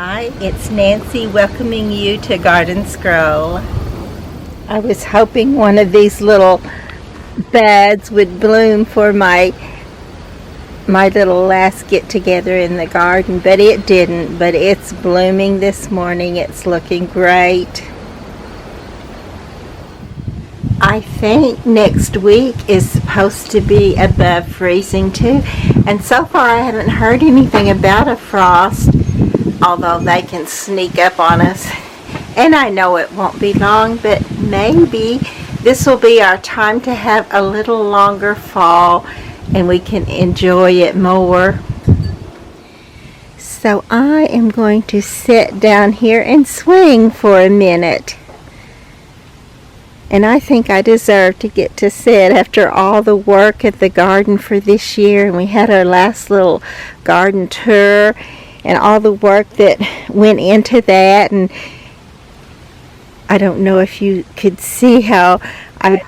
Hi, it's Nancy welcoming you to Garden Scroll. I was hoping one of these little buds would bloom for my little last get together in the garden, but it didn't. But it's blooming this morning. It's looking great. I think next week is supposed to be above freezing too, and so far I haven't heard anything about a frost, although they can sneak up on us. And I know it won't be long, but maybe this will be our time to have a little longer fall and we can enjoy it more. So I am going to sit down here and swing for a minute. And I think I deserve to get to sit after all the work at the garden for this year. And we had our last little garden tour and all the work that went into that. And I don't know if you could see how I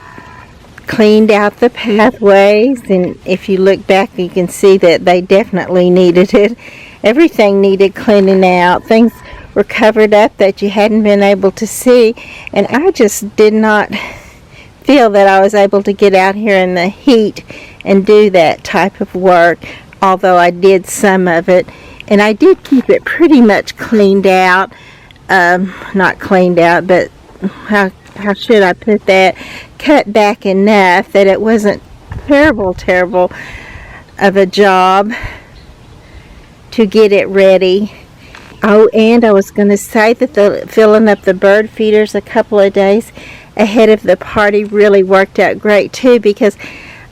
cleaned out the pathways. And if you look back, you can see that they definitely needed it. Everything needed cleaning out. Things were covered up that you hadn't been able to see, and I just did not feel that I was able to get out here in the heat and do that type of work, although I did some of it, and I did keep it pretty much cleaned out. Not cleaned out, but how should I put that, cut back enough that it wasn't terrible of a job to get it ready. Oh, and I was going to say that the filling up the bird feeders a couple of days ahead of the party really worked out great too, because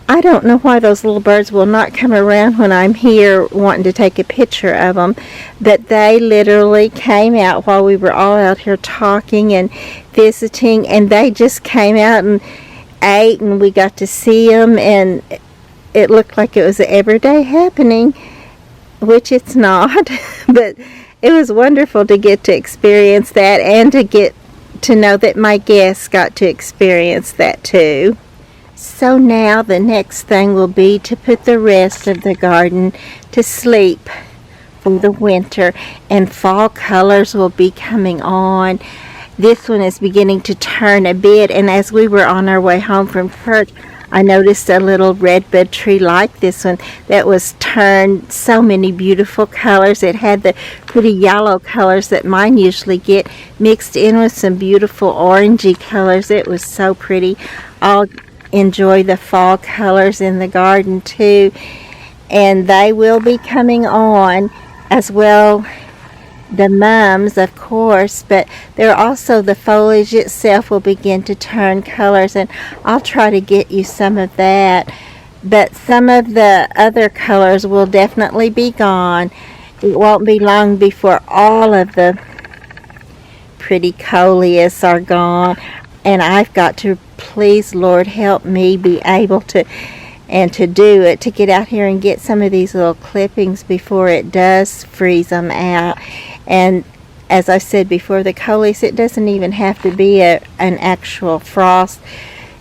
I don't know why those little birds will not come around when I'm here wanting to take a picture of them, but they literally came out while we were all out here talking and visiting, and they just came out and ate, and we got to see them, and it looked like it was an everyday happening, which it's not, but it was wonderful to get to experience that and to get to know that my guests got to experience that too. So now the next thing will be to put the rest of the garden to sleep for the winter, and fall colors will be coming on. This one is beginning to turn a bit, and as we were on our way home from church, I noticed a little redbud tree like this one that was turned so many beautiful colors. It had the pretty yellow colors that mine usually get mixed in with some beautiful orangey colors. It was so pretty. I'll enjoy the fall colors in the garden too, and they will be coming on as well. The mums, of course, but there also the foliage itself will begin to turn colors, and I'll try to get you some of that. But some of the other colors will definitely be gone. It won't be long before all of the pretty coleus are gone, and I've got to, please Lord help me, be able to do it, to get out here and get some of these little clippings before it does freeze them out. And as I said before, the coleus, it doesn't even have to be an actual frost.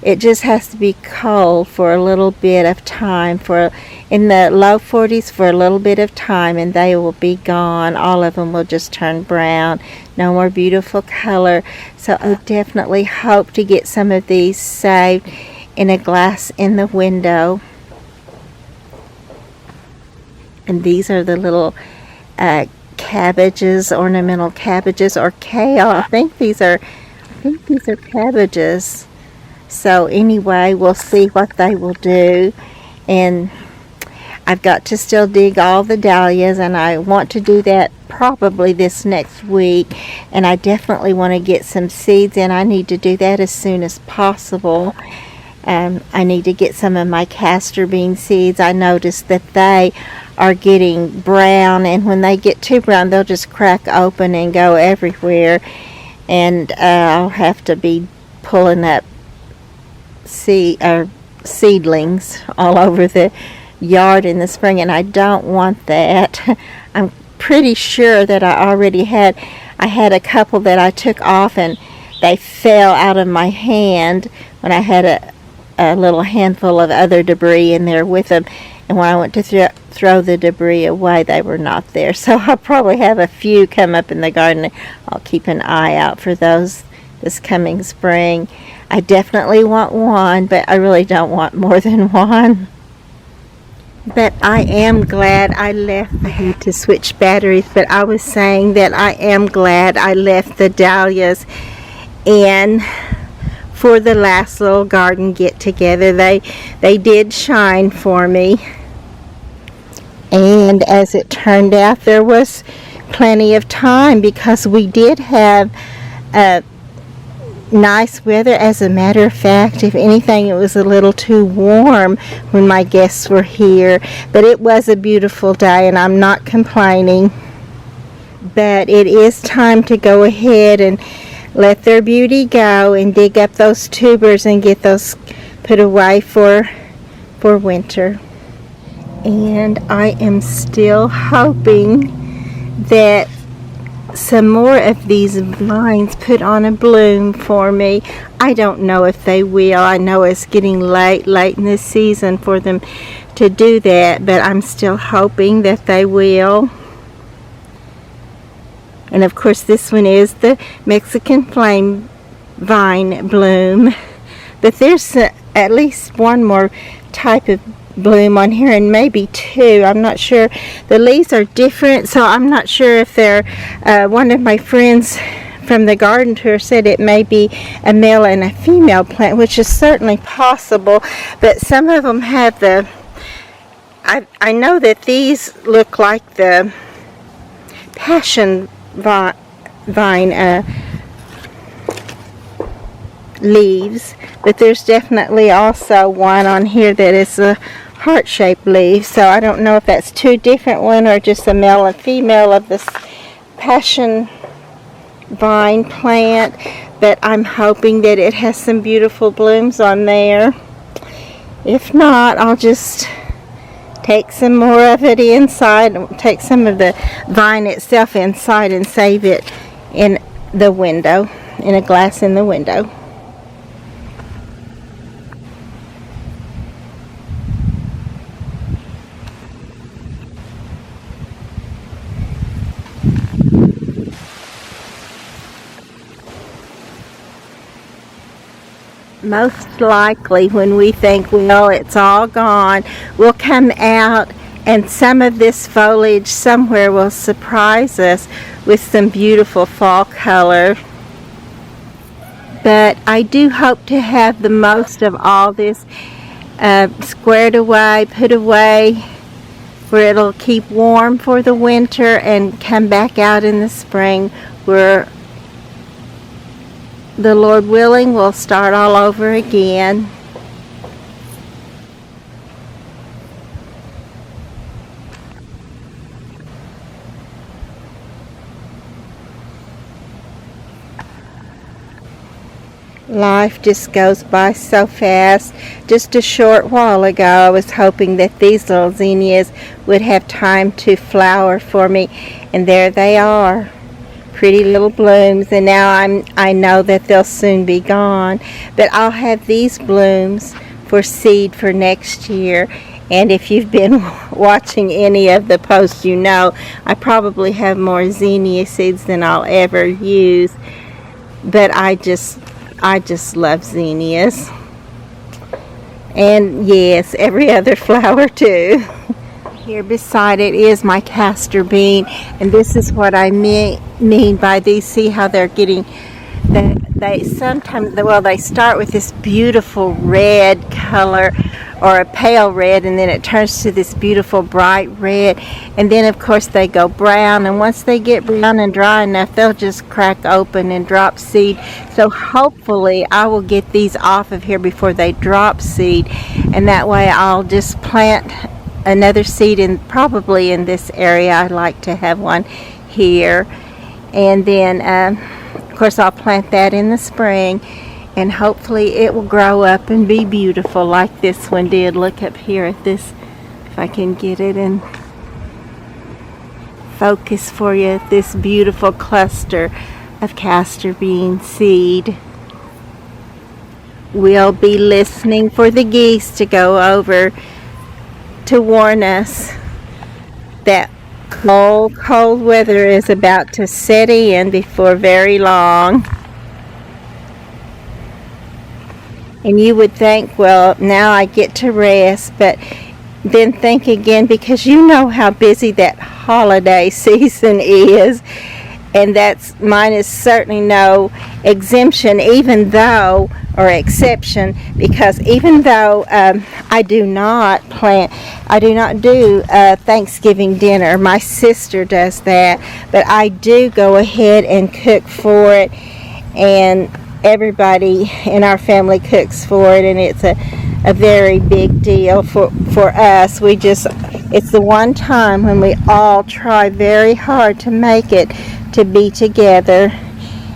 It just has to be cold for a little bit of time, for in the low 40s for a little bit of time, and they will be gone. All of them will just turn brown. No more beautiful color. So I definitely hope to get some of these saved in a glass in the window. And these are the little cabbages, ornamental cabbages, or kale. I think these are cabbages. So anyway, we'll see what they will do. And I've got to still dig all the dahlias, and I want to do that probably this next week. And I definitely want to get some seeds in. I need to do that as soon as possible. I need to get some of my castor bean seeds. I noticed that they are getting brown, and when they get too brown, they'll just crack open and go everywhere. And I'll have to be pulling up seedlings all over the yard in the spring, and I don't want that. I'm pretty sure that I had a couple that I took off, and they fell out of my hand when I had a little handful of other debris in there with them, and when I went to throw the debris away. They were not there. So I'll probably have a few come up in the garden. I'll keep an eye out for those this coming spring. I definitely want one, but I really don't want more than one. But I am glad I left. I had to switch batteries, but I was saying that I am glad I left the dahlias in for the last little garden get together. They did shine for me, and as it turned out, there was plenty of time because we did have nice weather. As a matter of fact, if anything, it was a little too warm when my guests were here, but it was a beautiful day and I'm not complaining. But it is time to go ahead and let their beauty go and dig up those tubers and get those put away for winter. And I am still hoping that some more of these vines put on a bloom for me. I don't know if they will. I know it's getting late in the season for them to do that, but I'm still hoping that they will. And of course this one is the Mexican flame vine bloom, but there's at least one more type of bloom on here, and maybe two. I'm not sure. The leaves are different, so I'm not sure if they're one of my friends from the garden tour said it may be a male and a female plant, which is certainly possible, but some of them have the I know that these look like the passion vine leaves, but there's definitely also one on here that is a heart-shaped leaf, so I don't know if that's two different ones or just a male and female of this passion vine plant, but I'm hoping that it has some beautiful blooms on there. If not, I'll just take some more of it inside, take some of the vine itself inside and save it in the window, in a glass in the window. Most likely when we think, well, it's all gone, we'll come out and some of this foliage somewhere will surprise us with some beautiful fall color. But I do hope to have the most of all this squared away, put away, where it'll keep warm for the winter and come back out in the spring where the Lord willing, we'll start all over again. Life just goes by so fast. Just a short while ago, I was hoping that these little zinnias would have time to flower for me, and there they are. Pretty little blooms, and now I know that they'll soon be gone, but I'll have these blooms for seed for next year. And if you've been watching any of the posts, you know I probably have more zinnia seeds than I'll ever use, but I just love zinnias, and yes, every other flower too. Here beside it is my castor bean, and this is what I mean by these. See how they're getting, they sometimes, well, they start with this beautiful red color or a pale red, and then it turns to this beautiful bright red, and then of course they go brown, and once they get brown and dry enough, they'll just crack open and drop seed. So hopefully I will get these off of here before they drop seed, and that way I'll just plant another seed in, probably in this area. I'd like to have one here, and then of course I'll plant that in the spring, and hopefully it will grow up and be beautiful like this one did. Look up here at this, if I can get it in focus for you, this beautiful cluster of castor bean seed. We'll be listening for the geese to go over to warn us that cold weather is about to set in before very long. And you would think, well, now I get to rest, but then think again, because you know how busy that holiday season is, and mine is certainly no exemption, or exception, because even though I do not do Thanksgiving dinner. My sister does that, but I do go ahead and cook for it, and everybody in our family cooks for it, and it's a very big deal for us. It's the one time when we all try very hard to make it to be together.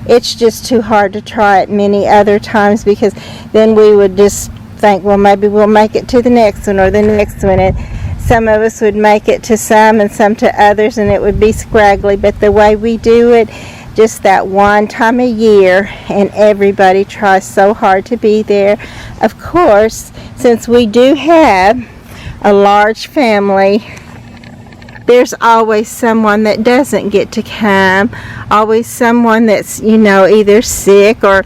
It's just too hard to try it many other times, because then we would just think, well, maybe we'll make it to the next one or the next one, and some of us would make it to some and some to others, and it would be scraggly. But the way we do it, just that one time a year, and everybody tries so hard to be there. Of course, since we do have a large family, there's always someone that doesn't get to come, always someone that's, either sick or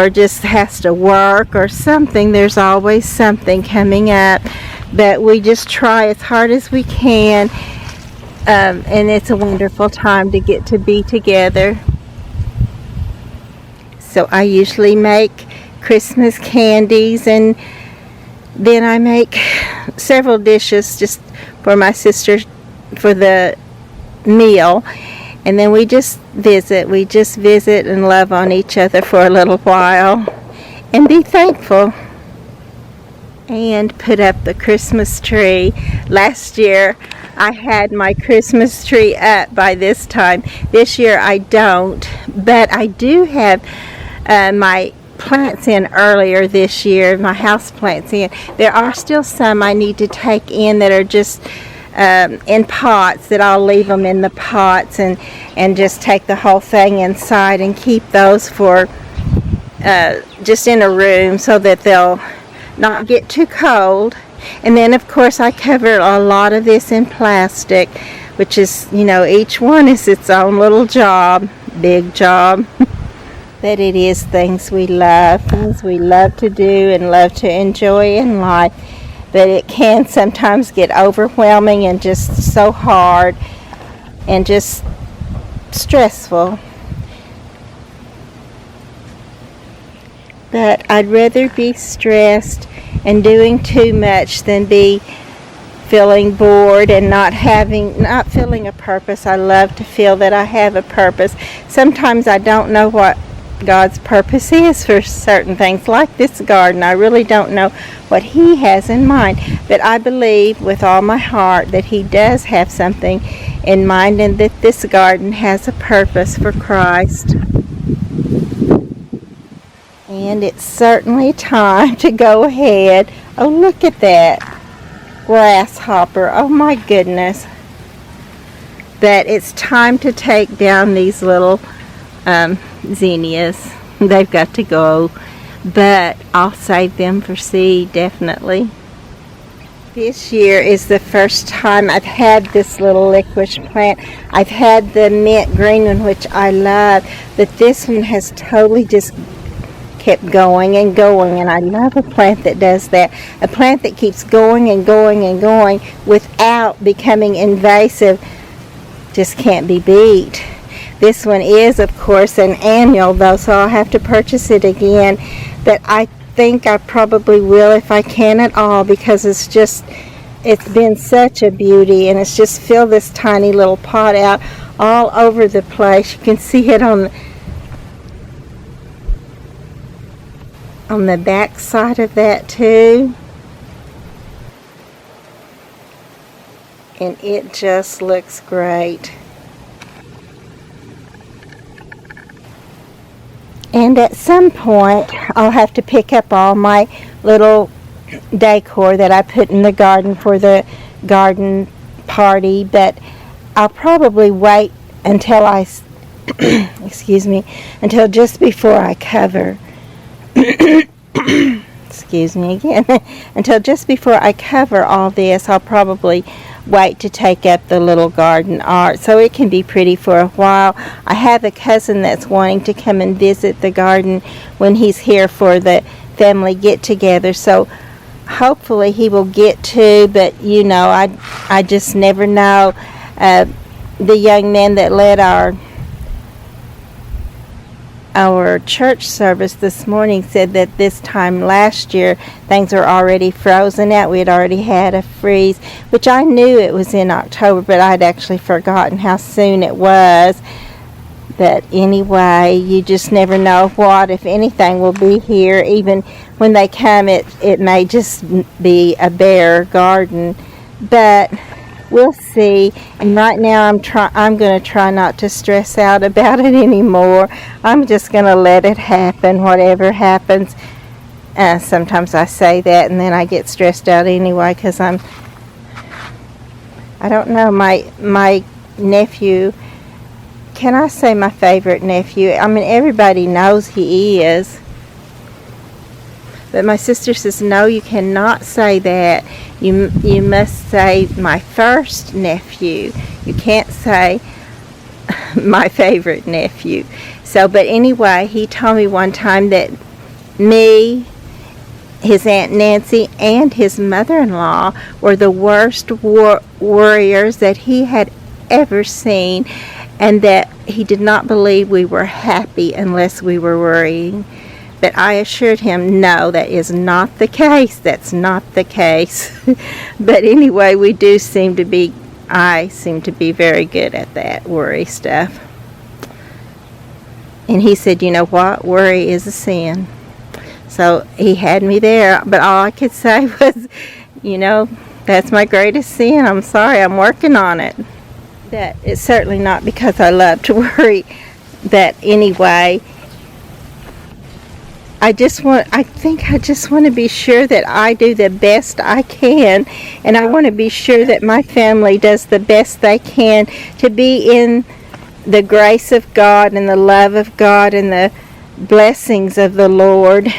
just has to work or something. There's always something coming up, but we just try as hard as we can. And it's a wonderful time to get to be together. So I usually make Christmas candies, and then I make several dishes just for my sister for the meal, and then we just visit and love on each other for a little while and be thankful. And put up the Christmas tree. Last year I had my Christmas tree up by this time. This year I don't, but I do have my plants in earlier this year, my house plants in. There are still some I need to take in that are just in pots, that I'll leave them in the pots and just take the whole thing inside and keep those for just in a room so that they'll not get too cold. And then of course I cover a lot of this in plastic, which is, each one is its own little job, big job. But it is things we love to do and love to enjoy in life. But it can sometimes get overwhelming and just so hard and just stressful. But I'd rather be stressed and doing too much than be feeling bored and not feeling a purpose. I love to feel that I have a purpose. Sometimes I don't know what God's purpose is for certain things, like this garden. I really don't know what He has in mind, but I believe with all my heart that He does have something in mind, and that this garden has a purpose for Christ. And it's certainly time to go ahead. Oh, look at that grasshopper. Oh my goodness. But it's time to take down these little zinnias. They've got to go, but I'll save them for seed, definitely. This year is the first time I've had this little licorice plant. I've had the mint green one, which I love, but this one has totally just kept going and going, and I love a plant that does that. A plant that keeps going and going and going without becoming invasive just can't be beat. This one is, of course, an annual, though, so I'll have to purchase it again. But I think I probably will if I can at all, because it's been such a beauty, and it's just filled this tiny little pot out all over the place. You can see it on the back side of that too. And it just looks great. And at some point, I'll have to pick up all my little decor that I put in the garden for the garden party, but I'll probably wait until until just before I cover. Excuse me again. Until just before I cover all this, I'll probably wait to take up the little garden art. So it can be pretty for a while. I have a cousin that's wanting to come and visit the garden when he's here for the family get-together. So hopefully he will get to, but I just never know. The young man that led our church service this morning said that this time last year things were already frozen out. We had already had a freeze, which I knew it was in October, but I'd actually forgotten how soon it was. But anyway, you just never know what, if anything, will be here. Even when they come, it may just be a bare garden, but we'll see. And right now I'm going to try not to stress out about it anymore. I'm just going to let it happen, whatever happens. Sometimes I say that and then I get stressed out anyway because I don't know, my nephew, can I say my favorite nephew? I mean, everybody knows he is. But my sister says, no, you cannot say that. You must say my first nephew. You can't say my favorite nephew. So, but anyway, he told me one time that me, his Aunt Nancy, and his mother-in-law were the worst worriers that he had ever seen, and that he did not believe we were happy unless we were worrying. But I assured him, no, that is not the case. That's not the case. But anyway, I seem to be very good at that worry stuff. And he said, you know what? Worry is a sin. So he had me there. But all I could say was, that's my greatest sin. I'm sorry, I'm working on it. That it's certainly not because I love to worry. That anyway, I just want to be sure that I do the best I can, and I want to be sure that my family does the best they can to be in the grace of God and the love of God and the blessings of the Lord.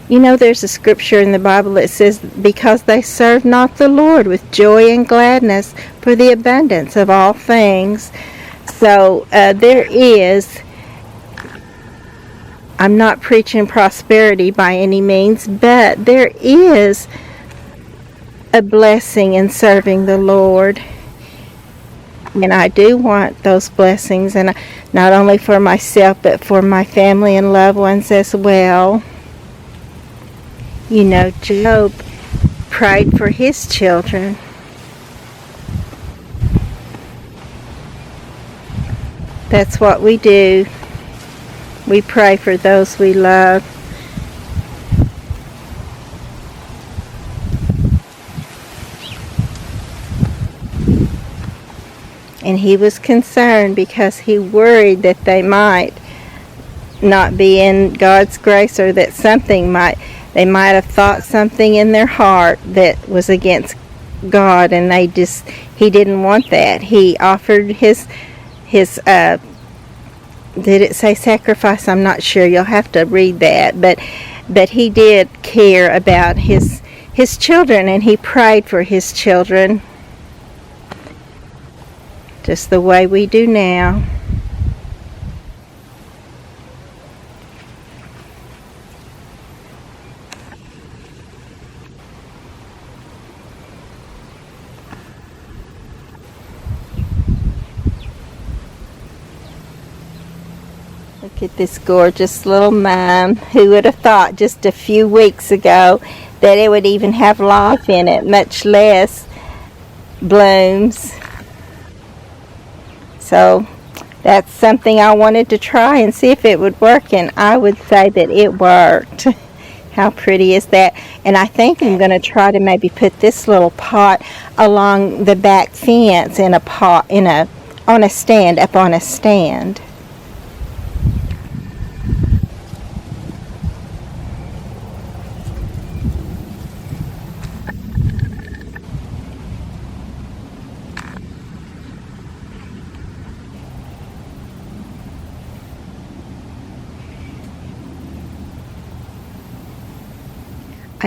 There's a scripture in the Bible that says, because they serve not the Lord with joy and gladness for the abundance of all things. So there is, I'm not preaching prosperity by any means, but there is a blessing in serving the Lord. And I do want those blessings, and not only for myself, but for my family and loved ones as well. Job prayed for his children. That's what we do. We pray for those we love. And he was concerned because he worried that they might not be in God's grace, or that they might have thought something in their heart that was against God, and he didn't want that. He offered his did it say sacrifice? I'm not sure. You'll have to read that. But he did care about his children, and he prayed for his children, just the way we do now. Look at this gorgeous little mime. Who would have thought just a few weeks ago that it would even have life in it, much less blooms. So that's something I wanted to try and see if it would work, and I would say that it worked. How pretty is that? And I think I'm going to try to maybe put this little pot along the back fence in a pot, on a stand, up on a stand.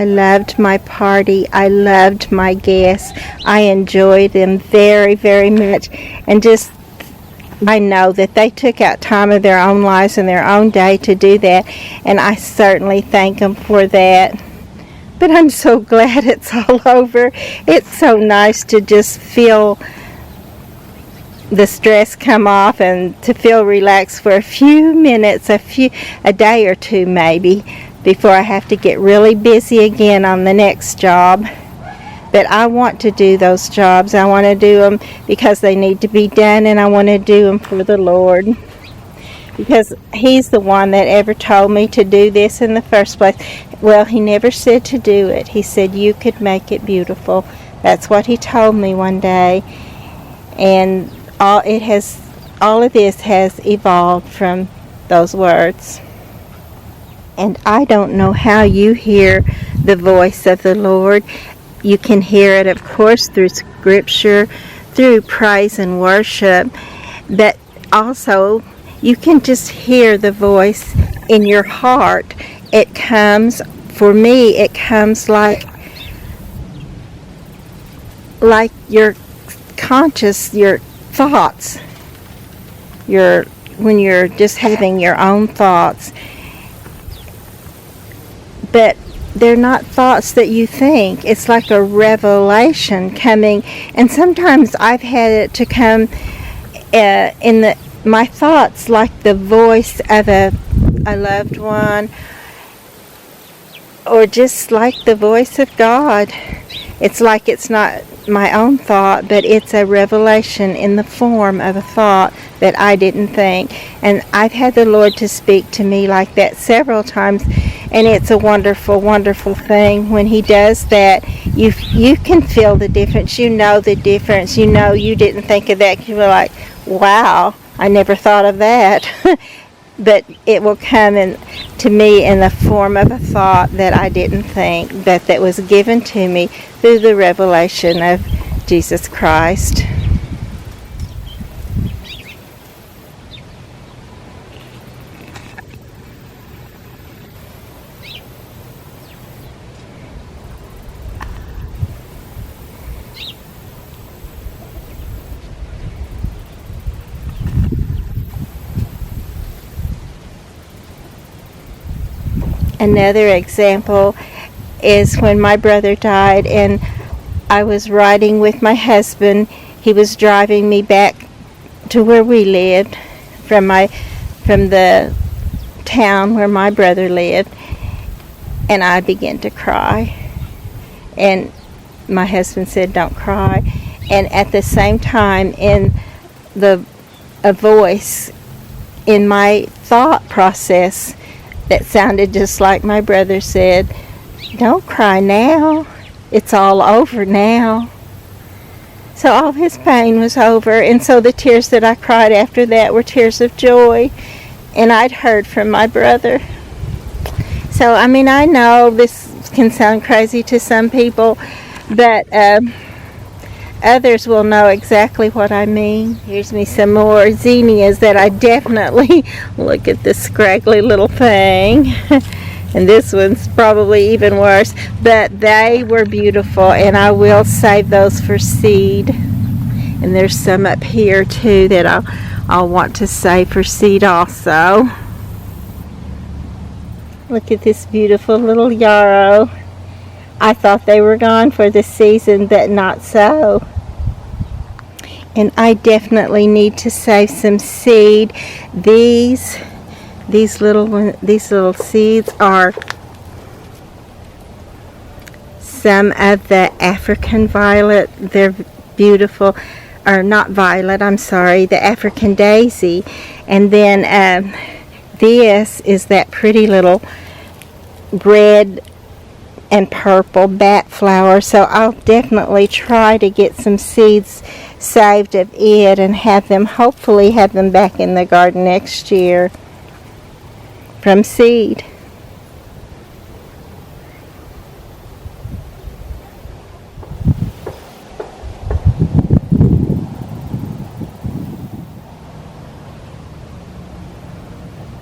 I loved my party. I loved my guests. I enjoyed them very, very much. And just, I know that they took out time of their own lives and their own day to do that. And I certainly thank them for that. But I'm so glad it's all over. It's so nice to just feel the stress come off and to feel relaxed for a few minutes, a day or two maybe, before I have to get really busy again on the next job. But I want to do those jobs. I want to do them because they need to be done, and I want to do them for the Lord. Because He's the one that ever told me to do this in the first place. Well, He never said to do it. He said you could make it beautiful. That's what He told me one day. And all of this has evolved from those words. And I don't know how you hear the voice of the Lord. You can hear it, of course, through Scripture, through praise and worship, but also you can just hear the voice in your heart. It comes, for me, it comes like your conscious, your thoughts, when you're just having your own thoughts. But they're not thoughts that you think. It's like a revelation coming. And sometimes I've had it to come in my thoughts like the voice of a loved one, or just like the voice of God. It's like it's not my own thought, but it's a revelation in the form of a thought that I didn't think. And I've had the Lord to speak to me like that several times, and it's a wonderful, wonderful thing. When He does that, you can feel the difference. You know the difference. You know you didn't think of that. You were like, wow, I never thought of that. But it will come to me in the form of a thought that I didn't think, that was given to me through the revelation of Jesus Christ. Another example is when my brother died, and I was riding with my husband. He was driving me back to where we lived from the town where my brother lived, and I began to cry. And my husband said, "Don't cry." And at the same time, a voice in my thought process that sounded just like my brother said, "Don't cry now. It's all over now." So all his pain was over, and so the tears that I cried after that were tears of joy, and I'd heard from my brother. So, I mean, I know this can sound crazy to some people, but others will know exactly what I mean. Here's me some more zinnias that I definitely, look at this scraggly little thing. And this one's probably even worse. But they were beautiful, and I will save those for seed. And there's some up here too that I'll want to save for seed also. Look at this beautiful little yarrow. I thought they were gone for the season, but not so. And I definitely need to save some seed. These little seeds are some of the African violet. They're beautiful, or not violet, I'm sorry, the African daisy. And then this is that pretty little red and purple bat flower. So I'll definitely try to get some seeds saved of it and hopefully have them back in the garden next year from seed.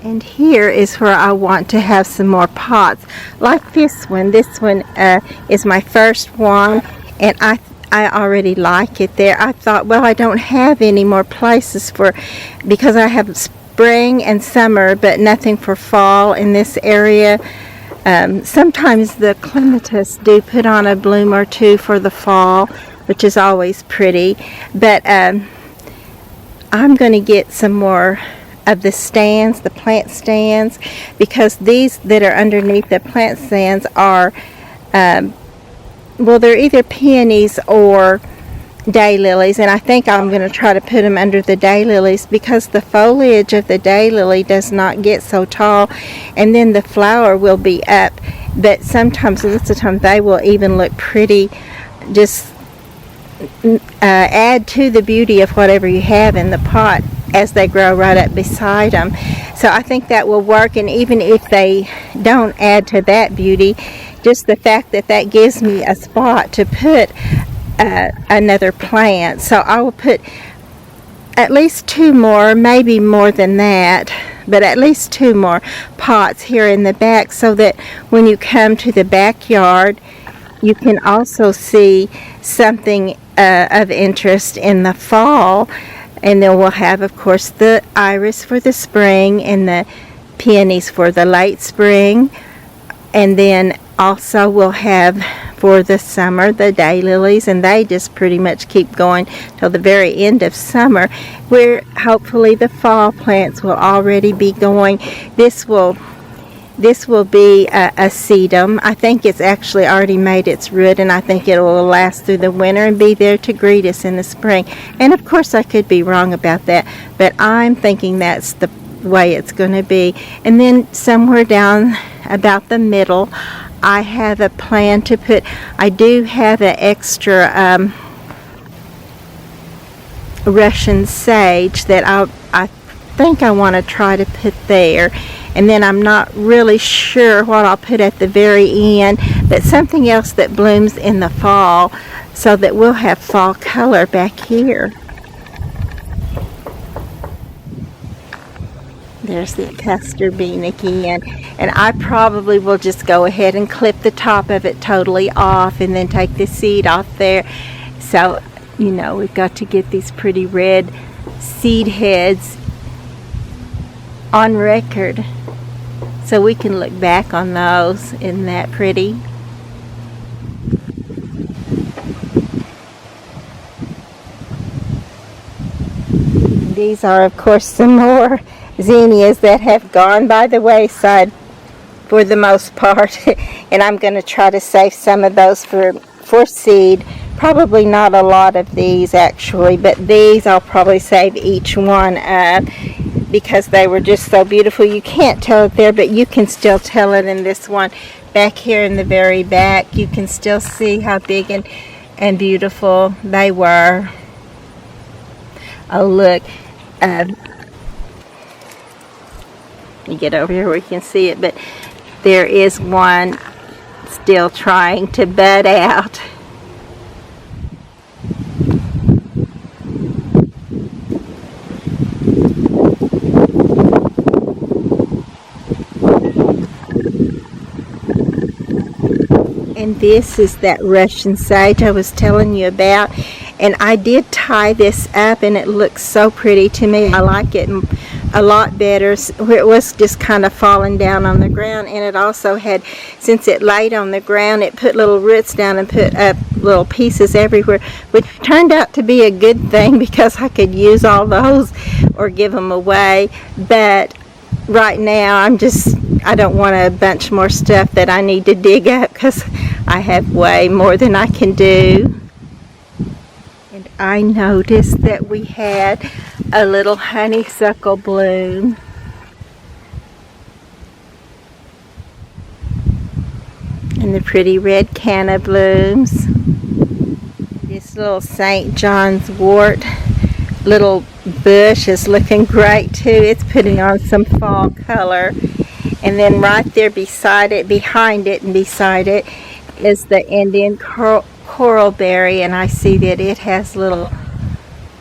And here is where I want to have some more pots, like this one. This one is my first one, and I already like it there. I thought, well, I don't have any more places because I have spring and summer, but nothing for fall in this area. Sometimes the clematis do put on a bloom or two for the fall, which is always pretty, but I'm going to get some more of the stands, the plant stands, because these that are underneath the plant stands are, well, they're either peonies or daylilies, and I think I'm going to try to put them under the daylilies because the foliage of the daylily does not get so tall, and then the flower will be up, but sometimes, lots of times, they will even look pretty, just add to the beauty of whatever you have in the pot as they grow right up beside them. So I think that will work, and even if they don't add to that beauty, just the fact that that gives me a spot to put another plant. So I will put at least 2 more, maybe more than that, but at least 2 more pots here in the back, so that when you come to the backyard you can also see something of interest in the fall. And then we'll have, of course, the iris for the spring and the peonies for the late spring. And then also we'll have for the summer the daylilies, and they just pretty much keep going till the very end of summer, where hopefully the fall plants will already be going. This will be a sedum. I think it's actually already made its root, and I think it will last through the winter and be there to greet us in the spring. And of course I could be wrong about that, but I'm thinking that's the way it's going to be. And then somewhere down about the middle, I have a plan to put, I do have an extra Russian sage that I think I want to try to put there. And then I'm not really sure what I'll put at the very end, but something else that blooms in the fall, so that we'll have fall color back here. There's the castor bean again, and I probably will just go ahead and clip the top of it totally off and then take the seed off there. So, you know, we've got to get these pretty red seed heads on record, so we can look back on those. Isn't that pretty? These are, of course, some more zinnias that have gone by the wayside for the most part. And I'm going to try to save some of those for seed. Probably not a lot of these actually, but these I'll probably save each one up, because they were just so beautiful. You can't tell it there, but you can still tell it in this one back here in the very back. You can still see how big and beautiful they were. Oh, look. You get over here where you can see it, but there is one still trying to bud out. And this is that Russian sage I was telling you about, and I did tie this up, and it looks so pretty to me. I like it a lot better where it was just kind of falling down on the ground, and it also had, since it laid on the ground, it put little roots down and put up little pieces everywhere, which turned out to be a good thing because I could use all those or give them away. But right now I don't want a bunch more stuff that I need to dig up, because I have way more than I can do. And I noticed that we had a little honeysuckle bloom. And the pretty red canna blooms. This little St. John's wort little bush is looking great too. It's putting on some fall color. And then right there beside it, behind it and beside it, is the Indian coral berry, and I see that it has little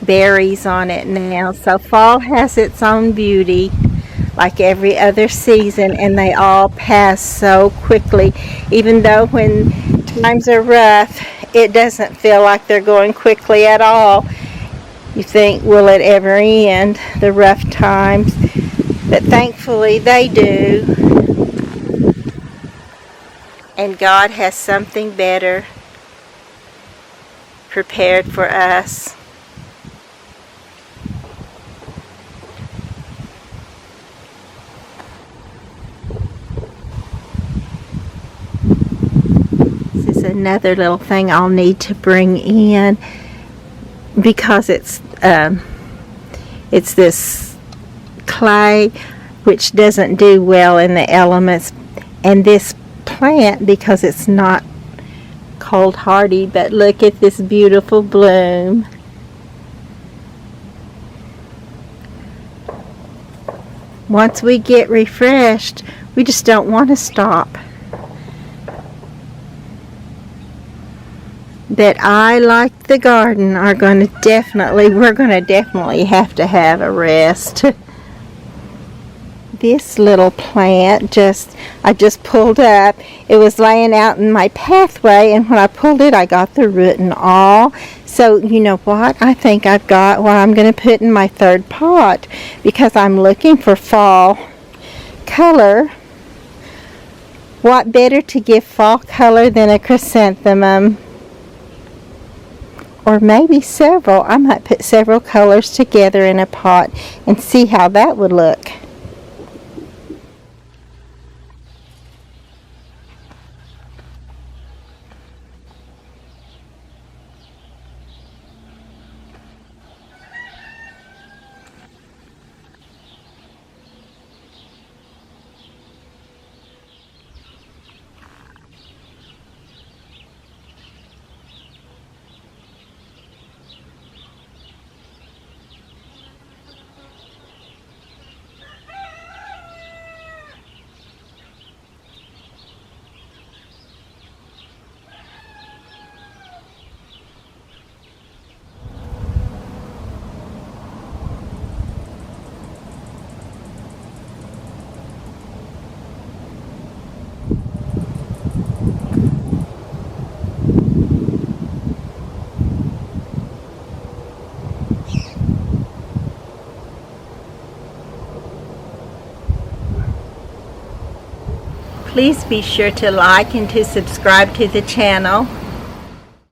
berries on it now. So fall has its own beauty. like every other season, and they all pass so quickly. Even though when times are rough, it doesn't feel like they're going quickly at all. You think, will it ever end, the rough times? But thankfully they do. And God has something better prepared for us. This is another little thing I'll need to bring in, because it's this clay which doesn't do well in the elements, and this plant, because it's not cold hardy. But look at this beautiful bloom. Once we get refreshed, we just don't want to stop. That I, like the garden, we're going to definitely have to have a rest. This little plant I just pulled up. It was laying out in my pathway, and when I pulled it, I got the root and all. So you know what? I think I've got what I'm going to put in my third pot, because I'm looking for fall color. What better to give fall color than a chrysanthemum? Or maybe several. I might put several colors together in a pot and see how that would look. Please be sure to like and to subscribe to the channel.